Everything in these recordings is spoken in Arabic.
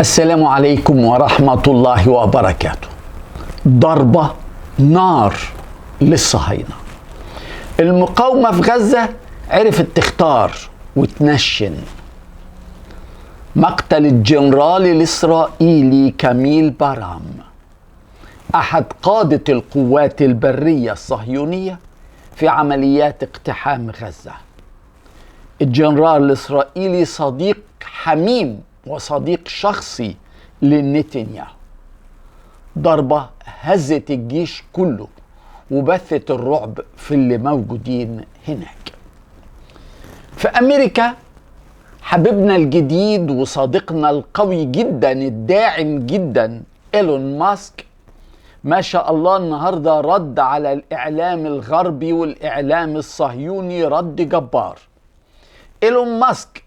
السلام عليكم ورحمة الله وبركاته. ضربة نار للصهاينة. المقاومة في غزة عرفت تختار وتنشن. مقتل الجنرال الإسرائيلي كميل بارام، أحد قادة القوات البرية الصهيونية في عمليات اقتحام غزة. الجنرال الإسرائيلي صديق حميم وصديق شخصي لنتنياهو. ضربة هزت الجيش كله وبثت الرعب في اللي موجودين هناك. في أمريكا حبيبنا الجديد وصديقنا القوي جدا الداعم جدا إيلون ماسك، ما شاء الله النهاردة رد على الإعلام الغربي والإعلام الصهيوني رد جبار. إيلون ماسك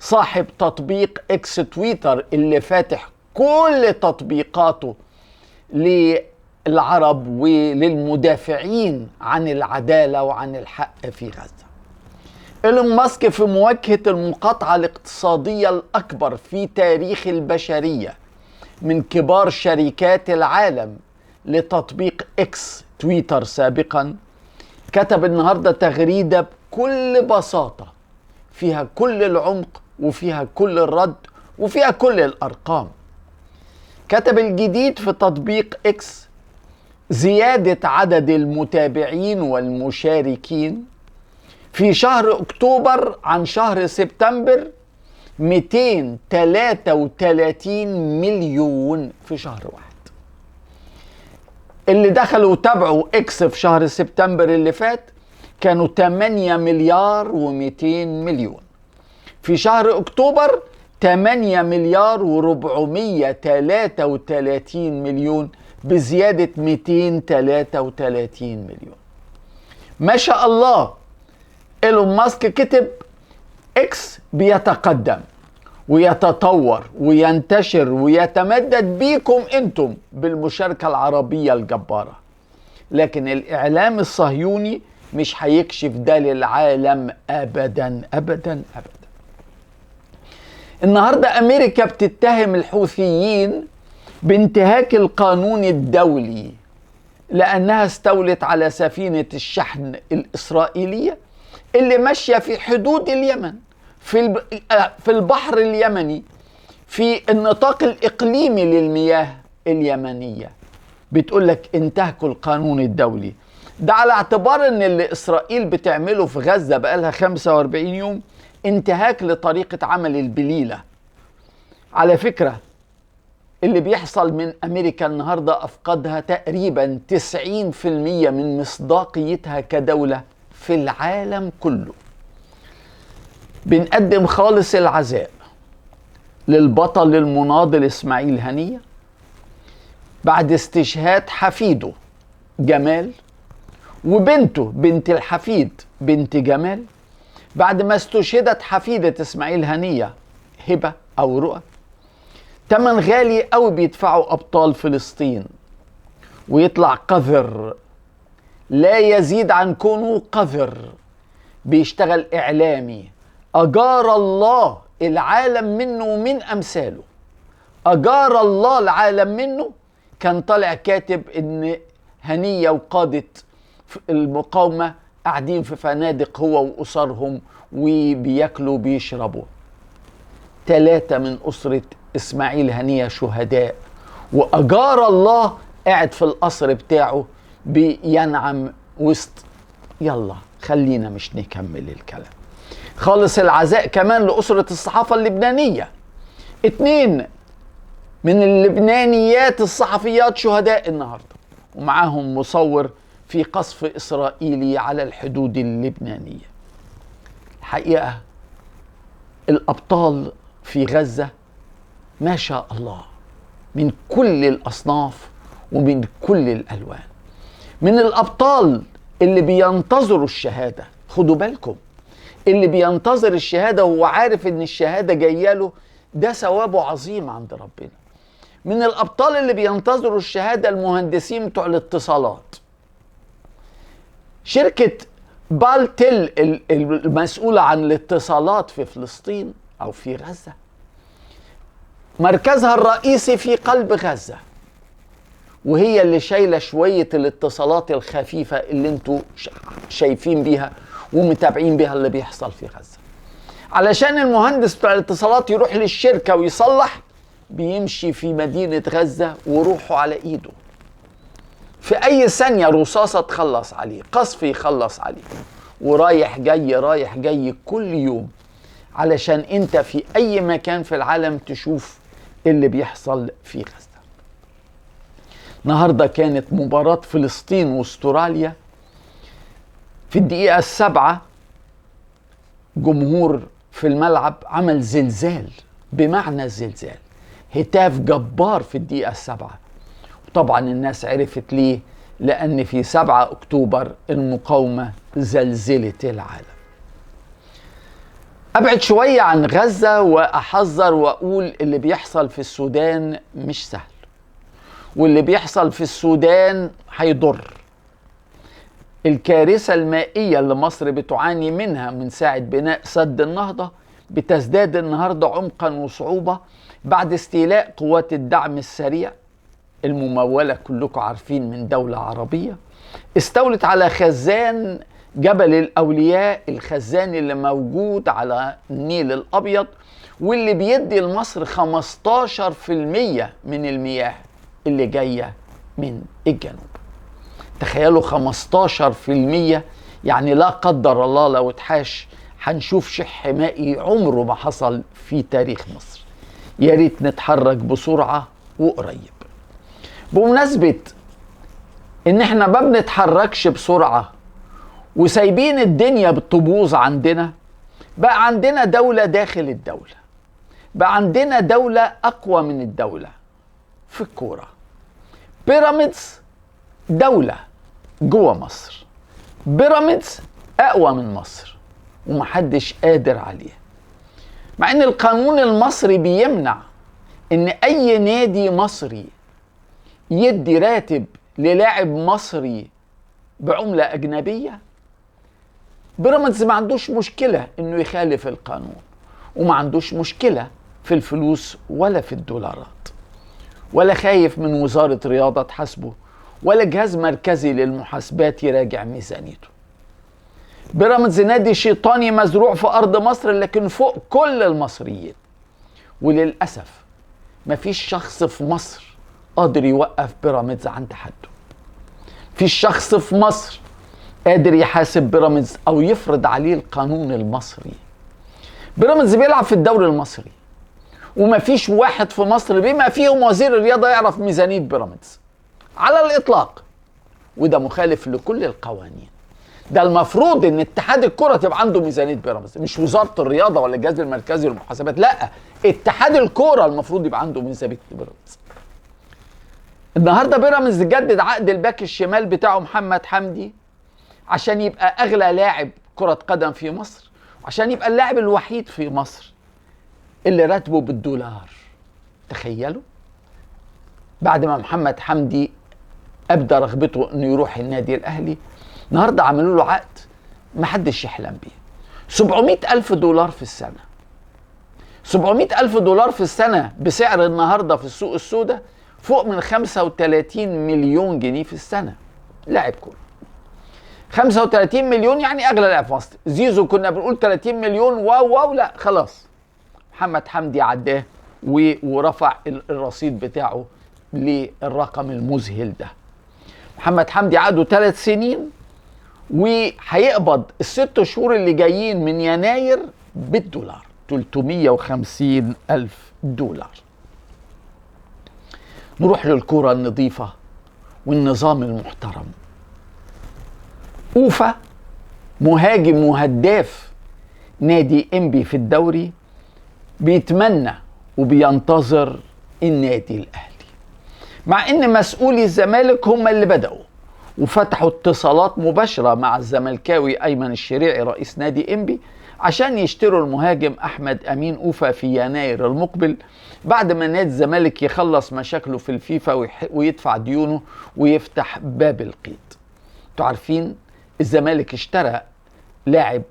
صاحب تطبيق اكس تويتر اللي فاتح كل تطبيقاته للعرب وللمدافعين عن العدالة وعن الحق في غزة. إيلون ماسك في مواجهة المقاطعة الاقتصادية الأكبر في تاريخ البشرية من كبار شركات العالم لتطبيق اكس تويتر سابقا، كتب النهاردة تغريدة بكل بساطة فيها كل العمق وفيها كل الرد وفيها كل الأرقام. كتب الجديد في تطبيق اكس: زيادة عدد المتابعين والمشاركين في شهر أكتوبر عن شهر سبتمبر 233 مليون في شهر واحد. اللي دخلوا وتابعوا اكس في شهر سبتمبر اللي فات كانوا 8 مليار و200 مليون. في شهر أكتوبر 8 مليار و433 مليون، بزيادة 233 مليون. ما شاء الله. إيلون ماسك كتب: اكس بيتقدم ويتطور وينتشر ويتمدد بيكم انتم بالمشاركة العربية الجبارة، لكن الإعلام الصهيوني مش هيكشف ده للعالم أبدا أبدا أبدا. النهاردة أمريكا بتتهم الحوثيين بانتهاك القانون الدولي لأنها استولت على سفينة الشحن الإسرائيلية اللي ماشية في حدود اليمن، في البحر اليمني، في النطاق الإقليمي للمياه اليمنية. بتقول لك انتهكوا القانون الدولي. ده على اعتبار ان اللي إسرائيل بتعمله في غزة بقالها 45 يوم انتهاك لطريقة عمل البليلة. على فكرة اللي بيحصل من أمريكا النهاردة أفقدها تقريبا 90% من مصداقيتها كدولة في العالم كله. بنقدم خالص العزاء للبطل المناضل إسماعيل هنية بعد استشهاد حفيده جمال وبنته بنت الحفيد بنت جمال، بعد ما استشهدت حفيدة إسماعيل هنية هبة أو رؤى. تمن غالي أوي بيدفعوا أبطال فلسطين، ويطلع قذر لا يزيد عن كونه قذر بيشتغل إعلامي أجار الله العالم منه ومن أمثاله. أجار الله العالم منه. كان طالع كاتب إن هنية وقادة المقاومة قاعدين في فنادق هو وأسرهم وبياكلوا وبيشربوا. 3 من أسرة إسماعيل هنية شهداء، وأجار الله قاعد في القصر بتاعه بينعم وسط. يلا خلينا مش نكمل الكلام. خالص العزاء كمان لأسرة الصحافة اللبنانية. 2 من اللبنانيات الصحفيات شهداء النهاردة، ومعاهم مصور في قصف إسرائيلي على الحدود اللبنانية. الحقيقة الأبطال في غزة ما شاء الله من كل الأصناف ومن كل الألوان. من الأبطال اللي بينتظروا الشهادة، خدوا بالكم، اللي بينتظر الشهادة وهو عارف إن الشهادة جاية له، ده ثوابه عظيم عند ربنا. من الأبطال اللي بينتظروا الشهادة المهندسين بتوع الاتصالات. شركة بالتل المسؤولة عن الاتصالات في فلسطين أو في غزة مركزها الرئيسي في قلب غزة، وهي اللي شايلة شوية الاتصالات الخفيفة اللي انتوا شايفين بيها ومتابعين بيها اللي بيحصل في غزة. علشان المهندس بتاع الاتصالات يروح للشركة ويصلح، بيمشي في مدينة غزة وروحه على ايده، في اي ثانية رصاصة تخلص عليه، قصف يخلص عليه، ورايح جاي رايح جاي كل يوم، علشان انت في اي مكان في العالم تشوف اللي بيحصل في غزة. النهاردة كانت مباراة فلسطين واستراليا، في الدقيقة السابعة جمهور في الملعب عمل زلزال، بمعنى الزلزال، هتاف جبار في الدقيقة السابعة. وطبعا الناس عرفت ليه، لأن في 7 أكتوبر المقاومة زلزلت العالم. أبعد شوية عن غزة وأحذر وأقول اللي بيحصل في السودان مش سهل، واللي بيحصل في السودان هيضر. الكارثة المائية اللي مصر بتعاني منها من ساعة بناء سد النهضة بتزداد النهاردة عمقا وصعوبة بعد استيلاء قوات الدعم السريع الممولة كلكم عارفين من دولة عربية، استولت على خزان جبل الأولياء، الخزان اللي موجود على النيل الأبيض، واللي بيدي لمصر 15% من المياه اللي جاية من الجنوب. تخيلوا 15%، يعني لا قدر الله لو اتحاش هنشوف شح مائي عمره ما حصل في تاريخ مصر. يا ريت نتحرك بسرعة وقريب. بمناسبة ان احنا ما بنتحركش بسرعة وسايبين الدنيا بتبوظ عندنا، بقى عندنا دولة داخل الدولة، بقى عندنا دولة اقوى من الدولة في الكورة. بيراميدز دولة جوه مصر، بيراميدز اقوى من مصر ومحدش قادر عليه، مع ان القانون المصري بيمنع ان اي نادي مصري يدي راتب للاعب مصري بعملة اجنبية. بيراميدز ما عندوش مشكلة انه يخالف القانون، وما عندوش مشكلة في الفلوس ولا في الدولارات، ولا خايف من وزارة رياضة تحاسبه، ولا جهاز مركزي للمحاسبات يراجع ميزانيته. بيراميدز نادي شيطاني مزروع في أرض مصر، لكن فوق كل المصريين. وللأسف مفيش شخص في مصر قادر يوقف بيراميدز عند حده. مفيش شخص في مصر قادر يحاسب بيراميدز أو يفرض عليه القانون المصري. بيراميدز بيلعب في الدوري المصري، ومفيش واحد في مصر بما فيهم وزير الرياضة يعرف ميزانية بيراميدز على الإطلاق، وده مخالف لكل القوانين. ده المفروض ان اتحاد الكرة تبقى عنده ميزانية بيراميدز، مش وزارة الرياضة ولا الجهاز المركزي للمحاسبات، لا، اتحاد الكرة المفروض يبقى عنده ميزانية بيراميدز. النهارده بيراميدز جدد عقد الباك الشمال بتاعه محمد حمدي عشان يبقى اغلى لاعب كرة قدم في مصر، وعشان يبقى اللاعب الوحيد في مصر اللي راتبه بالدولار. تخيلوا، بعد ما محمد حمدي ابدى رغبته انه يروح النادي الاهلي، النهارده عملوا له عقد محدش يحلم بيه، 700,000 دولار في السنة. 700,000 دولار في السنة بسعر النهارده في السوق السوداء فوق من 35 مليون جنيه في السنة. لاعب كورة 35 مليون يعني اغلى لاعب في مصر. زيزو كنا بنقول 30 مليون، واو لا خلاص، محمد حمدي عداه ورفع الرصيد بتاعه للرقم المذهل ده. محمد حمدي عقده 3 سنين، وهيقبض ال6 شهور اللي جايين من يناير بالدولار 350,000 دولار. نروح للكرة النظيفة والنظام المحترم. أوفا مهاجم وهداف نادي إنبي في الدوري بيتمنى وبينتظر النادي الأهلي، مع إن مسؤولي الزمالك هم اللي بدأوا وفتحوا اتصالات مباشرة مع الزملكاوي أيمن الشريعي رئيس نادي إنبي عشان يشتروا المهاجم أحمد أمين أوفا في يناير المقبل، بعد ما نادي الزمالك يخلص مشاكله في الفيفا ويدفع ديونه ويفتح باب القيد. انتوا عارفين الزمالك اشترى لاعب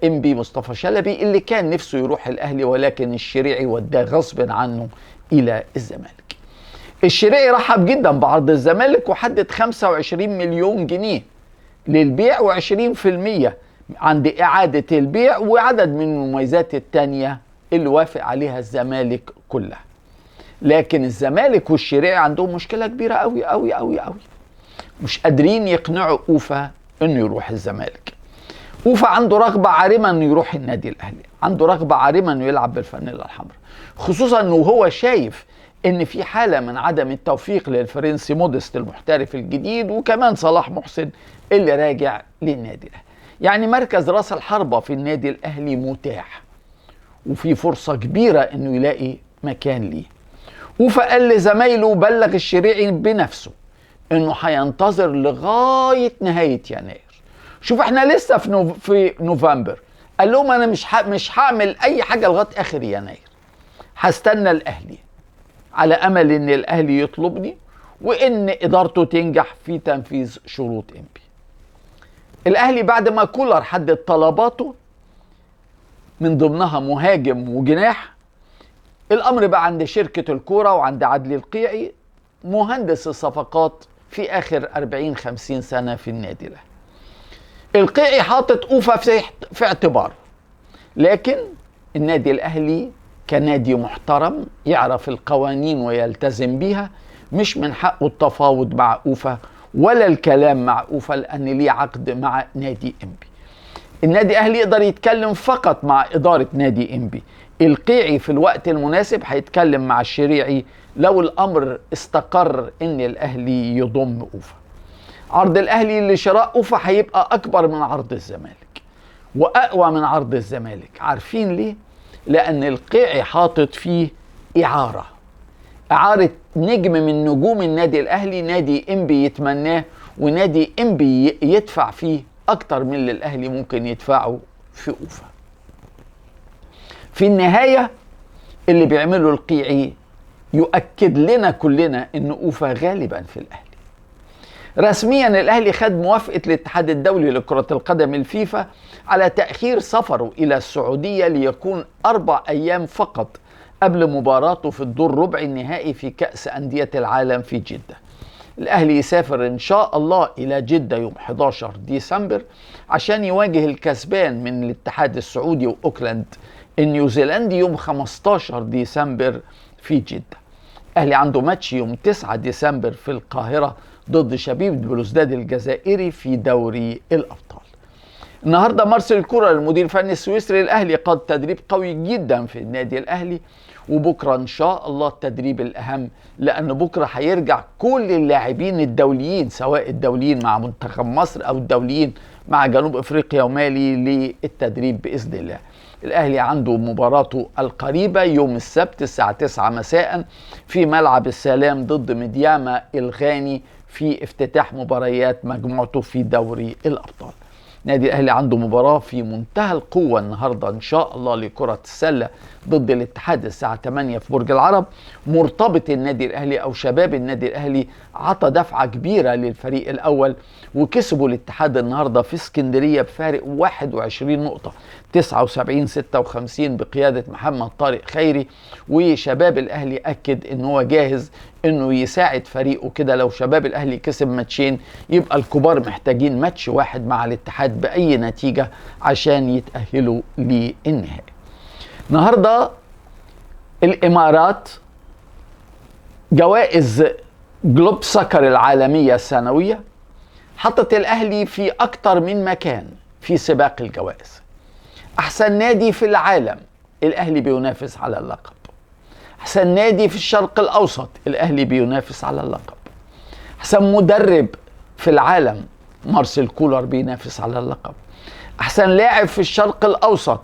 إنبي مصطفى شلبي اللي كان نفسه يروح الأهلي، ولكن الشريعي وداه غصب عنه إلى الزمالك. الشريعي رحب جدا بعرض الزمالك وحدد 25 مليون جنيه للبيع و20% عند إعادة البيع وعدد من المميزات التانية اللي وافق عليها الزمالك كلها. لكن الزمالك والشريعي عندهم مشكلة كبيرة قوي قوي قوي قوي، مش قادرين يقنعوا أوفا انه يروح الزمالك. أوفا عنده رغبة عارمة انه يروح النادي الأهلي، عنده رغبة عارمة انه يلعب بالفانيلا الحمراء، خصوصا انه هو شايف ان في حالة من عدم التوفيق للفرنسي موديست المحترف الجديد وكمان صلاح محسن اللي راجع للنادي الأهلي. يعني مركز راس الحربة في النادي الأهلي متاح وفي فرصة كبيرة انه يلاقي مكان ليه. أوفا قال لزمايله وبلغ الشريعي بنفسه انه هينتظر لغاية نهاية يناير. شوف احنا لسه في نوفمبر، قال لهم انا مش هعمل اي حاجة لغاية اخر يناير، هستنى الاهلي على امل ان الاهلي يطلبني وان ادارته تنجح في تنفيذ شروط انبي. الاهلي بعد ما كولر حدد طلباته من ضمنها مهاجم وجناح، الامر بقى عند شركة الكورة وعند عدلي القيعي مهندس الصفقات في اخر 40-50 سنة في النادي الاهلي. القيعي حاطط أوفا في اعتباره، لكن النادي الاهلي كنادي محترم يعرف القوانين ويلتزم بيها، مش من حقه التفاوض مع أوفا ولا الكلام مع أوفا لان ليه عقد مع نادي انبي. النادي الاهلي يقدر يتكلم فقط مع ادارة نادي انبي. القيعي في الوقت المناسب هيتكلم مع الشريعي لو الامر استقر ان الاهلي يضم أوفا. عرض الاهلي لشراء أوفا هيبقى اكبر من عرض الزمالك واقوى من عرض الزمالك. عارفين ليه؟ لان القيعي حاطط فيه اعارة نجم من نجوم النادي الاهلي، نادي انبي يتمناه ونادي انبي يدفع فيه اكتر من اللي الاهلي ممكن يدفعه في أوفا. في النهاية اللي بيعمله القيعي يؤكد لنا كلنا ان أوفا غالبا في الاهلي. رسميا الاهلي خد موافقة الاتحاد الدولي لكرة القدم الفيفا على تأخير سفره الى السعودية ليكون 4 ايام فقط قبل مباراته في الدور ربع النهائي في كأس أندية العالم في جدة. الاهلي يسافر ان شاء الله الى جدة يوم 11 ديسمبر عشان يواجه الكسبان من الاتحاد السعودي واوكلاند النيوزيلندي يوم 15 ديسمبر في جدة. الاهلي عنده ماتش يوم 9 ديسمبر في القاهرة ضد شبيبة بلوزداد الجزائري في دوري الابطال. النهارده مارسيل كولر المدير الفني السويسري الاهلي قاد تدريب قوي جدا في النادي الاهلي، وبكره ان شاء الله التدريب الاهم، لان بكره هيرجع كل اللاعبين الدوليين سواء الدوليين مع منتخب مصر او الدوليين مع جنوب افريقيا ومالي للتدريب باذن الله. الاهلي عنده مباراته القريبه يوم السبت الساعه 9 مساء في ملعب السلام ضد مدياما الغاني في افتتاح مباريات مجموعته في دوري الابطال. نادي الاهلي عنده مباراة في منتهى القوة النهاردة ان شاء الله لكرة السلة ضد الاتحاد الساعة 8 في برج العرب. مرتبط النادي الاهلي او شباب النادي الاهلي عطى دفعة كبيرة للفريق الاول وكسبوا الاتحاد النهاردة في اسكندرية بفارق 21 نقطة 79-56 بقيادة محمد طارق خيري. وشباب الاهلي اكد ان هو جاهز انه يساعد فريقه كده. لو شباب الاهلي كسب ماتشين يبقى الكبار محتاجين ماتش واحد مع الاتحاد باي نتيجة عشان يتأهلوا للنهائي. النهاردة الامارات جوائز جلوب سكر العالمية السنوية حطت الاهلي في اكتر من مكان في سباق الجوائز. احسن نادي في العالم الاهلي بينافس على اللقب، احسن نادي في الشرق الاوسط الاهلي بينافس على اللقب، احسن مدرب في العالم مارسيل كولر بينافس على اللقب، احسن لاعب في الشرق الاوسط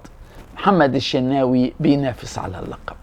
محمد الشناوي بينافس على اللقب.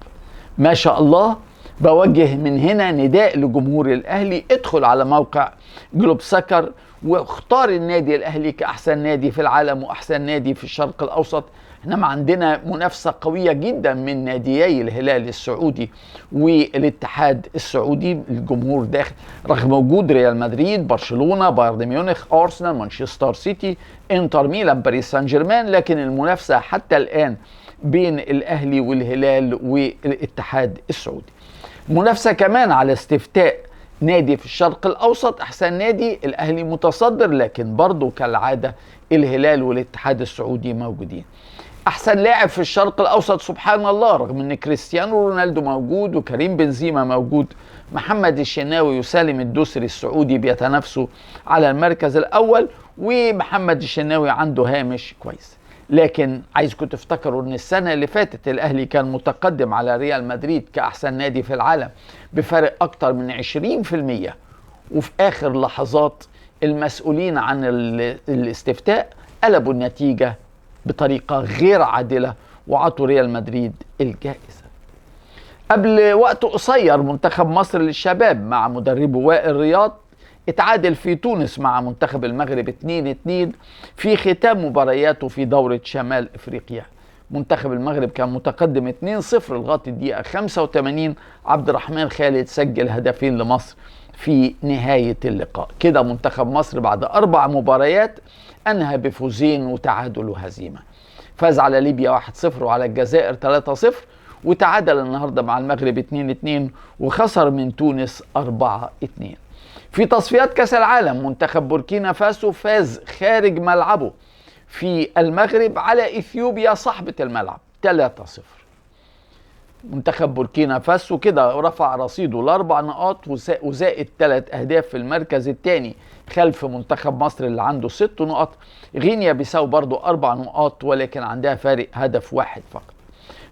ما شاء الله. بوجه من هنا نداء لجمهور الاهلي، ادخل على موقع جلوب سكر واختار النادي الاهلي كاحسن نادي في العالم واحسن نادي في الشرق الاوسط. احنا عندنا منافسة قوية جدا من ناديي الهلال السعودي والاتحاد السعودي. الجمهور داخل رغم وجود ريال مدريد، برشلونة، بايرن ميونخ، أرسنال، مانشستر سيتي، انتر ميلان، باريس سان جيرمان، لكن المنافسة حتى الآن بين الأهلي والهلال والاتحاد السعودي. منافسة كمان على استفتاء نادي في الشرق الأوسط. أحسن نادي الأهلي متصدر، لكن برضه كالعادة الهلال والاتحاد السعودي موجودين. أحسن لاعب في الشرق الأوسط سبحان الله، رغم أن كريستيانو رونالدو موجود وكريم بنزيما موجود، محمد الشناوي وسالم الدوسري السعودي بيتنافسوا على المركز الأول، ومحمد الشناوي عنده هامش كويس. لكن عايزكم تفتكروا ان السنة اللي فاتت الاهلي كان متقدم على ريال مدريد كأحسن نادي في العالم بفارق اكتر من 20%، وفي اخر لحظات المسؤولين عن الاستفتاء قلبوا النتيجة بطريقة غير عادلة وعطوا ريال مدريد الجائزة. قبل وقت قصير منتخب مصر للشباب مع مدربه وائل رياض اتعادل في تونس مع منتخب المغرب 2-2 في ختام مبارياته في دورة شمال افريقيا. منتخب المغرب كان متقدم 2-0 لغاية الدقيقة 85، عبد الرحمن خالد سجل هدفين لمصر في نهاية اللقاء. كده منتخب مصر بعد 4 مباريات انهى بفوزين وتعادل وهزيمة. فاز على ليبيا 1-0 وعلى الجزائر 3-0، وتعادل النهاردة مع المغرب 2-2، وخسر من تونس 4-2. في تصفيات كأس العالم منتخب بوركينا فاسو فاز خارج ملعبه في المغرب على إثيوبيا صاحبة الملعب 3-0. منتخب بوركينا فاسو كده رفع رصيده ل4 نقاط وزائد 3 أهداف في المركز الثاني خلف منتخب مصر اللي عنده 6 نقط. غينيا بيساو برضو 4 نقاط ولكن عندها فارق هدف واحد فقط.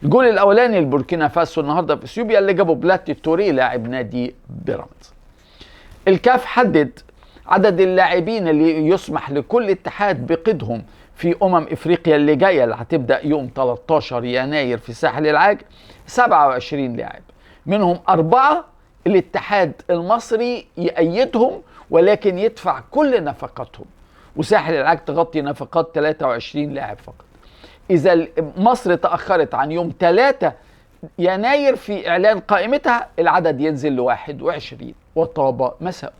الجول الأولاني لبوركينا فاسو النهارده في إثيوبيا اللي جابه بلاتي توري لاعب نادي بيراميدز. الكاف حدد عدد اللاعبين اللي يسمح لكل اتحاد بقيدهم في افريقيا اللي جايه اللي هتبدا يوم 13 يناير في ساحل العاج. 27 لاعب، منهم 4 الاتحاد المصري يأيدهم ولكن يدفع كل نفقاتهم، وساحل العاج تغطي نفقات 23 لاعب فقط. اذا مصر تأخرت عن يوم 3 يناير في اعلان قائمتها العدد ينزل ل 21، وطاب مساء.